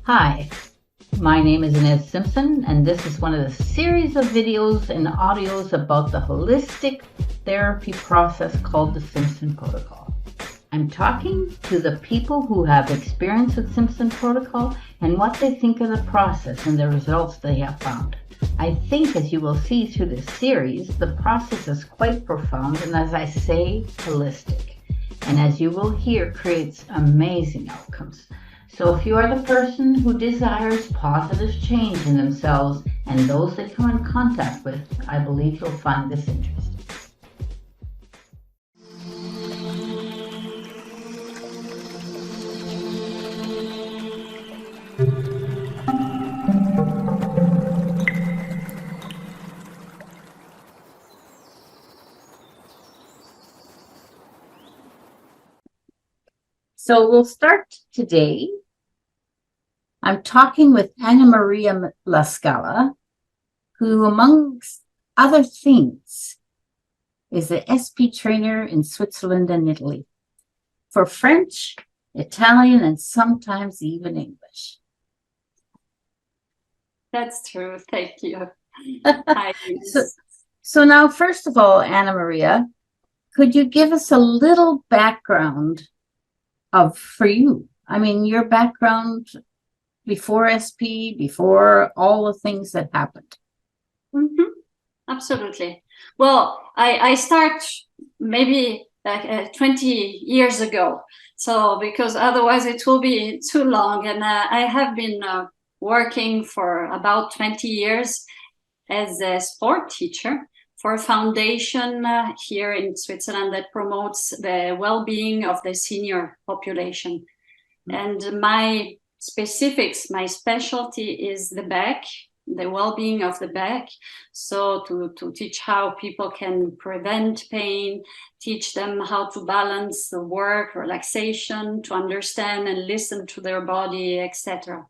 Hi, my name is Inez Simpson, and this is one of the series of videos and audios about the holistic therapy process called the Simpson Protocol. I'm talking to the people who have experience with Simpson Protocol and what they think of the process and the results they have found. I think, as you will see through this series, the process is quite profound and, as I say, holistic. And as you will hear, creates amazing outcomes. So if you are the person who desires positive change in themselves and those they come in contact with, I believe you'll find this interesting. So we'll start today. I'm talking with Annamaria La Scala, who, amongst other things, is an SP trainer in Switzerland and Italy for French, Italian, and sometimes even English. That's true. Thank you. Hi. So now, first of all, Annamaria, could you give us a little background for you? I mean, your background before SP, before all the things that happened. Mm-hmm. Absolutely. Well, I start maybe like 20 years ago. So because otherwise it will be too long. And I have been working for about 20 years as a sport teacher for a foundation here in Switzerland that promotes the well-being of the senior population. Mm-hmm. And my specifics, my specialty is the back, the well-being of the back. So to teach how people can prevent pain, teach them how to balance the work, relaxation, to understand and listen to their body, etc.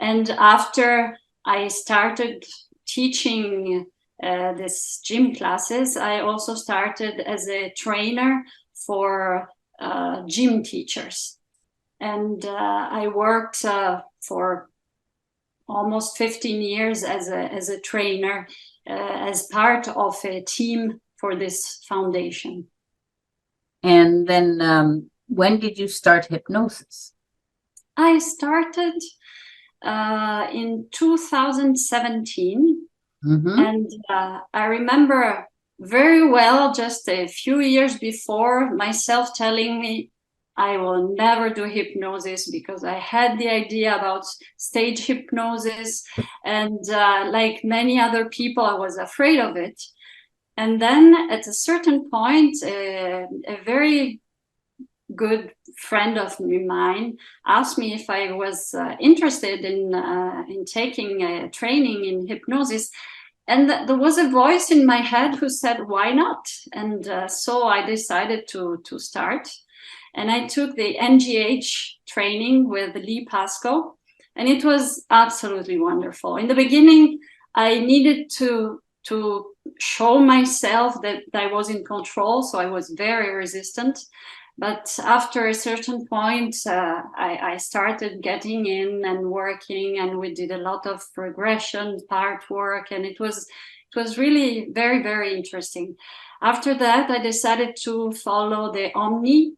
And after I started teaching this gym classes, I also started as a trainer for gym teachers. And I worked for almost 15 years as a trainer, as part of a team for this foundation. And then when did you start hypnosis? I started in 2017. Mm-hmm. And I remember very well, just a few years before, myself telling me I will never do hypnosis because I had the idea about stage hypnosis. And like many other people, I was afraid of it. And then at a certain point, a very good friend of mine asked me if I was interested in taking a training in hypnosis. And there was a voice in my head who said, why not? And so I decided to start. And I took the NGH training with Lee Pasco, and it was absolutely wonderful. In the beginning, I needed to show myself that I was in control, so I was very resistant. But after a certain point, I started getting in and working, and we did a lot of regression part work, and it was really very, very interesting. After that, I decided to follow the Omni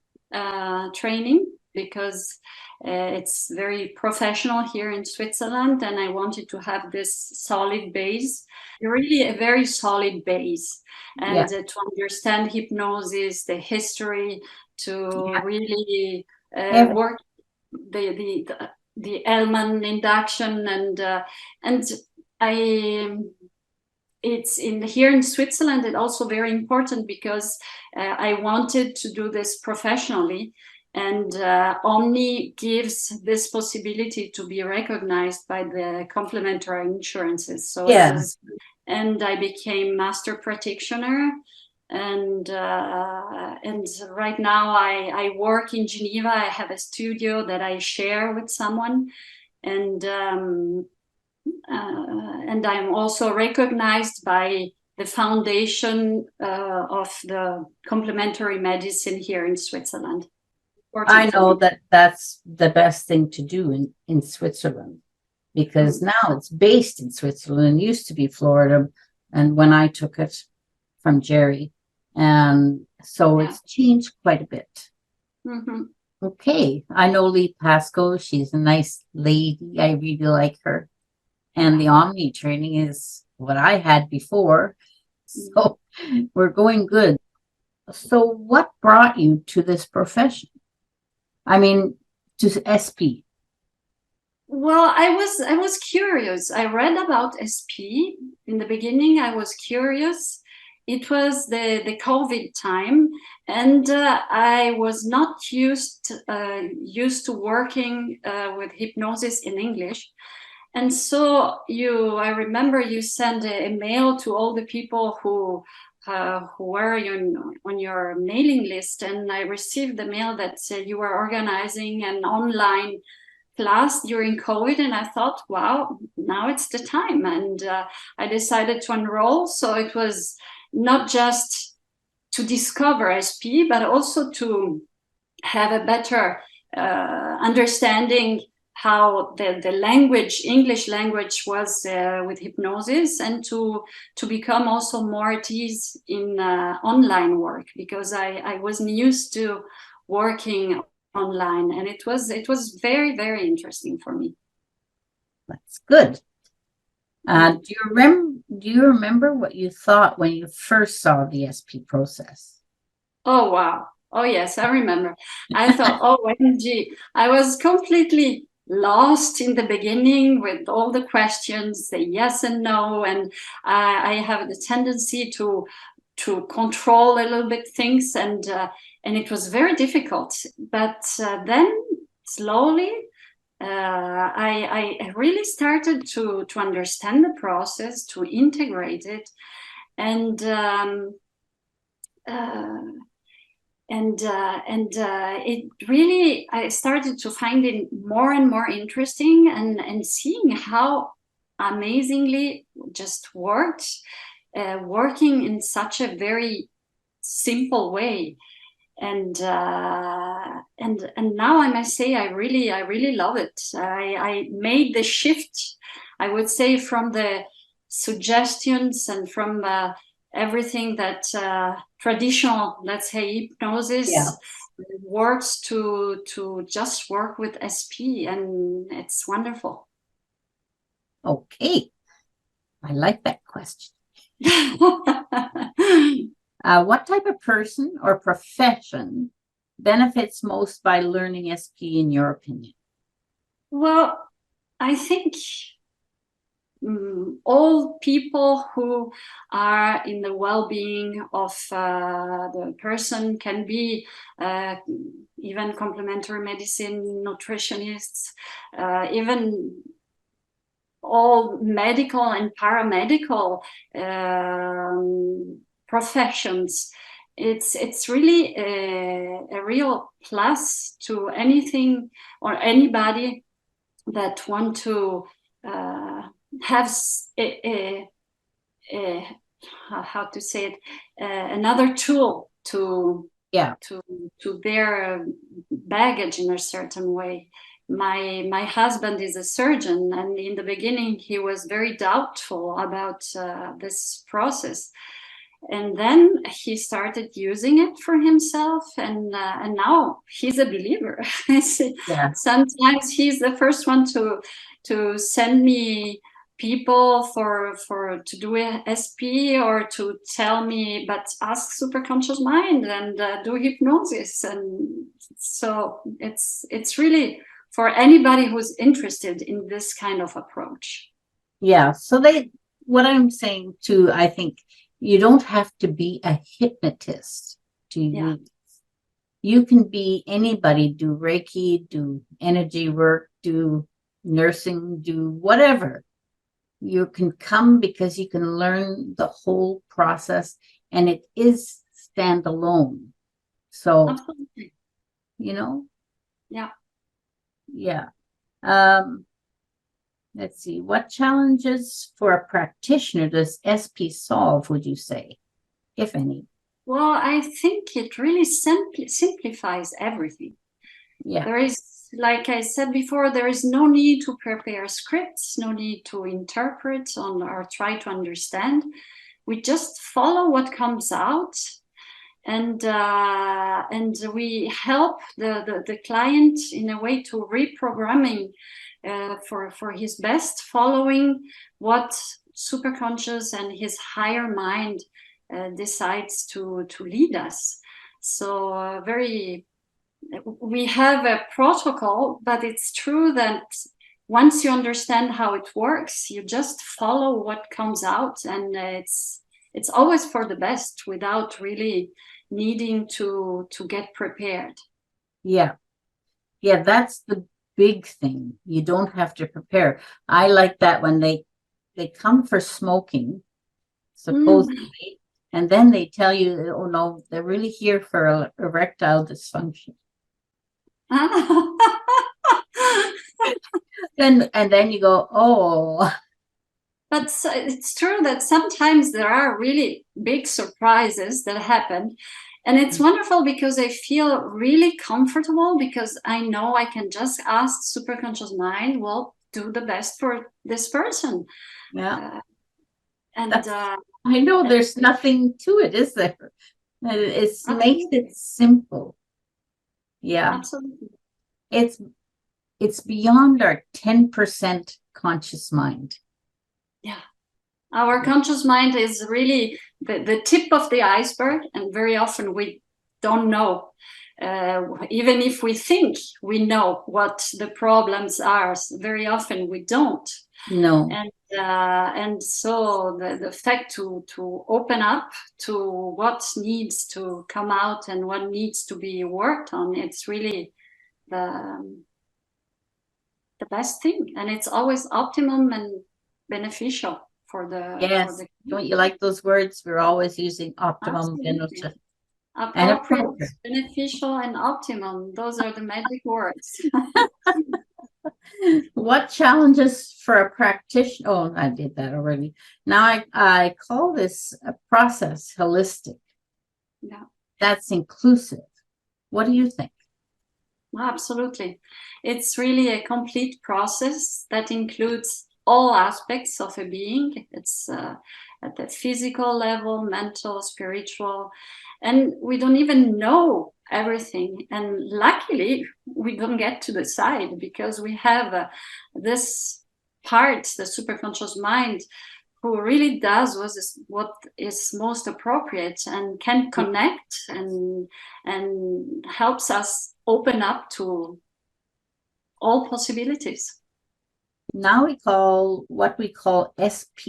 training because it's very professional here in Switzerland, and I wanted to have this solid base, really a very solid base, and to understand hypnosis, the history, to really work the Elman induction, and it's here in Switzerland. It's also very important because I wanted to do this professionally, and Omni gives this possibility to be recognized by the complementary insurances. So and I became master practitioner. And right now I work in Geneva. I have a studio that I share with someone, and I'm also recognized by the foundation of the complementary medicine here in Switzerland. important for me. that that's the best thing to do in Switzerland, because now it's based in Switzerland. It used to be Florida, and when I took it from Jerry, and so it's changed quite a bit. Okay, I know Lee Pasco. She's a nice lady. I really like her. And the Omni training is what I had before. So we're going good. So what brought you to this profession? I mean, to SP. Well, I was curious. I read about SP in the beginning. I was curious. It was the COVID time, and I was not used to working with hypnosis in English. And so I remember you sent a mail to all the people who were on your mailing list, and I received the mail that you were organizing an online class during COVID, and I thought, wow, now it's the time. And I decided to enroll. So it was not just to discover SP, but also to have a better understanding how the language, English language, was with hypnosis, and to become also more at ease in online work, because I wasn't used to working online, and it was very, very interesting for me. That's good. Do you remember what you thought when you first saw the SP process? Oh wow! Oh yes, I remember. I thought, oh OMG, I was completely lost in the beginning with all the questions, the yes and no, and I have the tendency to control a little bit things, and it was very difficult. But then slowly, I really started to understand the process, to integrate it, and it really, I started to find it more and more interesting, and seeing how amazingly just worked, working in such a very simple way. And now I must say I really love it. I made the shift, I would say, from the suggestions and from everything that traditional, let's say, hypnosis works, to just work with SP, and it's wonderful. Okay, I like that question. What type of person or profession benefits most by learning SP, in your opinion? Well, I think all people who are in the well-being of the person, can be even complementary medicine nutritionists, even all medical and paramedical professions. It's really a real plus to anything or anybody that want to have how to say it, another tool to their baggage in a certain way. My husband is a surgeon, and in the beginning he was very doubtful about this process, and then he started using it for himself, and now he's a believer. Sometimes he's the first one to send me people to do a SP, or to tell me, but ask superconscious mind and do hypnosis. And so it's really for anybody who's interested in this kind of approach. Yeah. So what I'm saying too, I think you don't have to be a hypnotist to use. You can be anybody, do Reiki, do energy work, do nursing, do whatever. You can come because you can learn the whole process, and it is standalone. So, absolutely. Yeah. Let's see. What challenges for a practitioner does SP solve, would you say, if any? Well, I think it really simplifies everything. Yeah. There is, like I said before, there is no need to prepare scripts, no need to interpret or try to understand. We just follow what comes out, and we help the client in a way to reprogramming for his best, following what superconscious and his higher mind decides to lead us. So we have a protocol, but it's true that once you understand how it works, you just follow what comes out, and it's always for the best without really needing to get prepared. Yeah. Yeah, that's the big thing. You don't have to prepare. I like that when they come for smoking, supposedly, and then they tell you, oh no, they're really here for erectile dysfunction. And then you go, oh. But it's true that sometimes there are really big surprises that happen. And it's wonderful because I feel really comfortable, because I know I can just ask superconscious mind, well, do the best for this person. Yeah. And I know there's nothing to it, is there? It makes it simple. Yeah. Absolutely. It's beyond our 10% conscious mind. Yeah. Our conscious mind is really the tip of the iceberg, and very often we don't know. Even if we think we know what the problems are, very often we don't. No. And so the fact to open up to what needs to come out and what needs to be worked on, it's really the best thing, and it's always optimum and beneficial for the. Yes. Don't you like those words? We're always using optimum, beneficial, appropriate, beneficial, and optimum. Those are the magic words. What challenges for a practitioner? Oh, I did that already. Now I call this a process holistic. Yeah. That's inclusive. What do you think? Absolutely. It's really a complete process that includes all aspects of a being. It's at the physical level, mental, spiritual, and we don't even know everything. And luckily, we don't get to decide, because we have this part, the superconscious mind, who really does what is most appropriate and can connect and helps us open up to all possibilities. Now what we call SP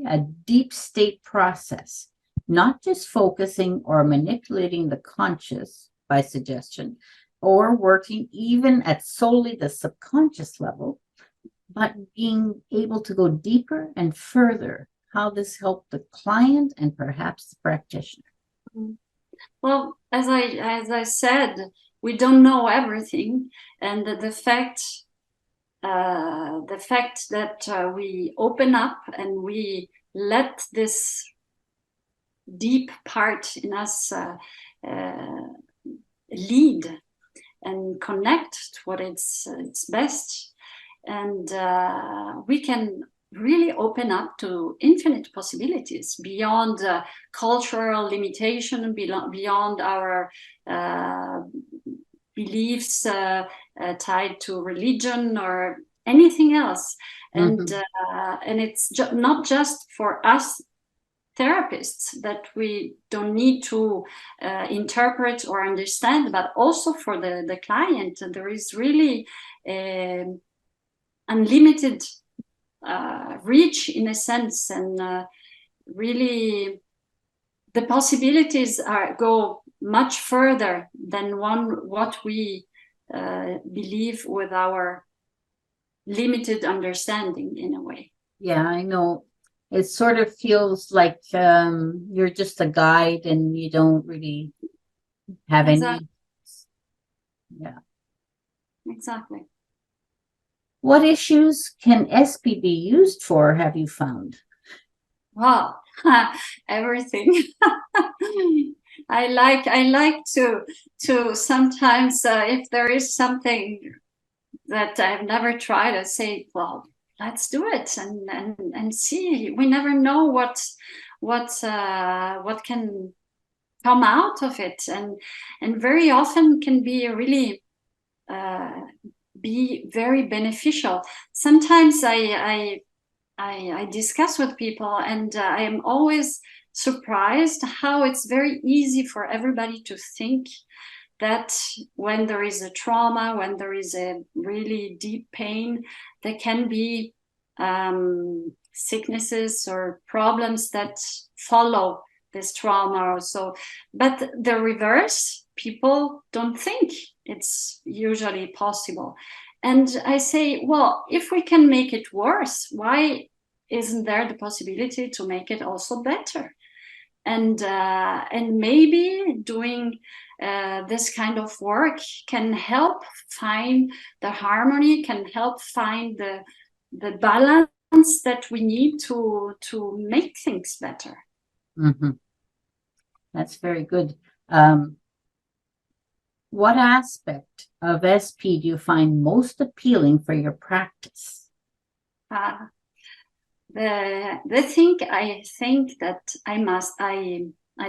a deep state process, not just focusing or manipulating the conscious by suggestion or working even at solely the subconscious level, but being able to go deeper and further. How this helped the client and perhaps the practitioner. Well, as I said, we don't know everything, and the fact that we open up and we let this deep part in us lead and connect to what it's best, and we can really open up to infinite possibilities beyond cultural limitation, beyond our beliefs tied to religion or anything else. And it's not just for us therapists that we don't need to interpret or understand, but also for the client. There is really unlimited reach, in a sense, and really the possibilities go much further than what we believe with our limited understanding, in a way. Yeah, I know. It sort of feels like you're just a guide and you don't really have any. Yeah. Exactly. What issues can SP be used for, have you found? Wow, everything. I like to sometimes if there is something that I've never tried, I say, well, let's do it and see. We never know what can come out of it, and very often can be really be very beneficial. Sometimes I discuss with people, and I am always surprised how it's very easy for everybody to think that when there is a trauma, when there is a really deep pain, there can be sicknesses or problems that follow this trauma or so. But the reverse, people don't think it's usually possible. And I say, well, if we can make it worse, why isn't there the possibility to make it also better? And maybe doing this kind of work can help find the harmony, can help find the balance that we need to make things better. Mm-hmm. That's very good. What aspect of SP do you find most appealing for your practice? The thing I think that I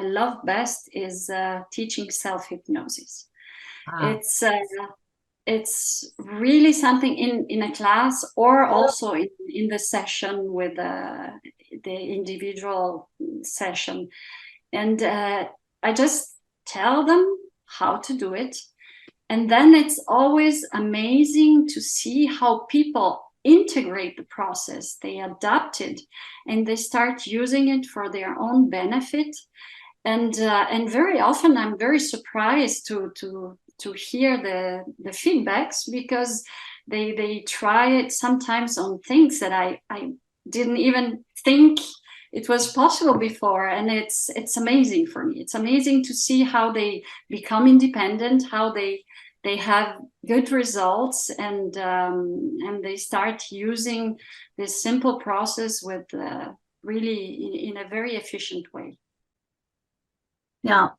love best is teaching self-hypnosis. It's really something in a class, or also in the session with the individual session. And I just tell them how to do it. And then it's always amazing to see how people integrate the process. They adapt it and they start using it for their own benefit. And very often I'm very surprised to hear the feedbacks, because they try it sometimes on things that I didn't even think it was possible before, and it's amazing for me. It's amazing to see how they become independent, how they have good results, and they start using this simple process with really in a very efficient way. Now,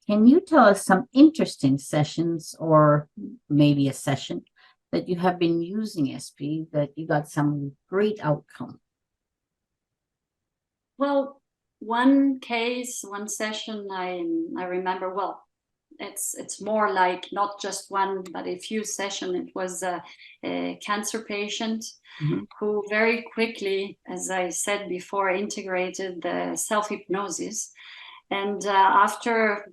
can you tell us some interesting sessions, or maybe a session that you have been using SP that you got some great outcome? Well, one session I remember well. It's more like not just one, but a few sessions. It was a cancer patient who very quickly, as I said before, integrated the self-hypnosis. And after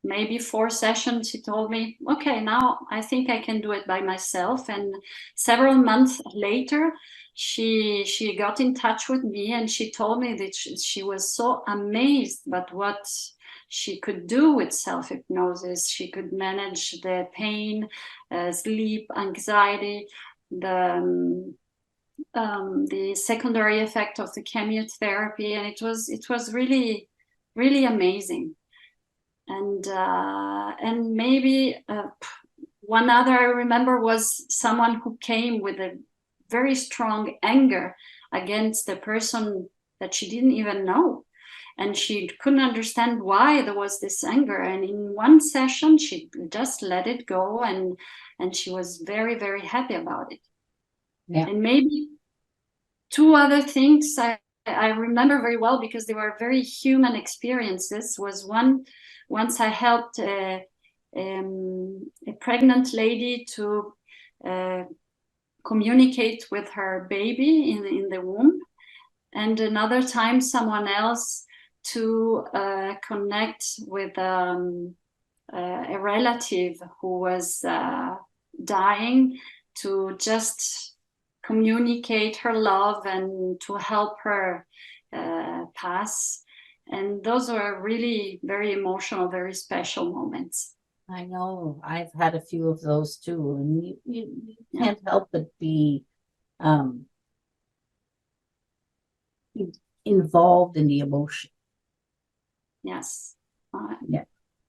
maybe 4 sessions, he told me, okay, now I think I can do it by myself. And several months later, she got in touch with me, and she told me that she was so amazed by what she could do with self-hypnosis. She could manage the pain, sleep, anxiety, the secondary effect of the chemotherapy, and it was really, really amazing. And maybe one other I remember was someone who came with a very strong anger against the person that she didn't even know. And she couldn't understand why there was this anger. And in one session, she just let it go, and she was very, very happy about it. Yeah. And maybe 2 other things I remember very well, because they were very human experiences, was once I helped a pregnant lady to communicate with her baby in the womb. And another time, someone else to connect with a relative who was dying, to just communicate her love and to help her pass. And those were really very emotional, very special moments. I know. I've had a few of those too. And you can't help but be involved in the emotion. Yes. Yeah.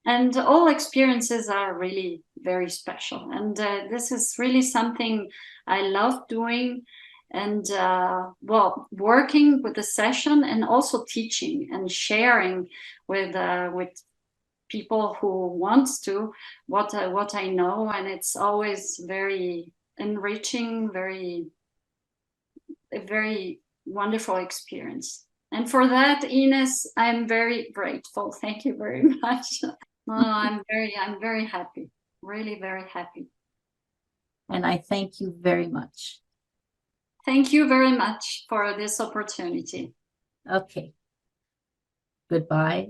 And all experiences are really very special. And this is really something I love doing. and well, working with the session and also teaching and sharing with people who wants to what I know, and it's always very enriching, a very wonderful experience. And for that, Ines, I'm very grateful. Thank you very much. I'm very happy, really very happy. And I thank you very much. Thank you very much for this opportunity. Okay. Goodbye.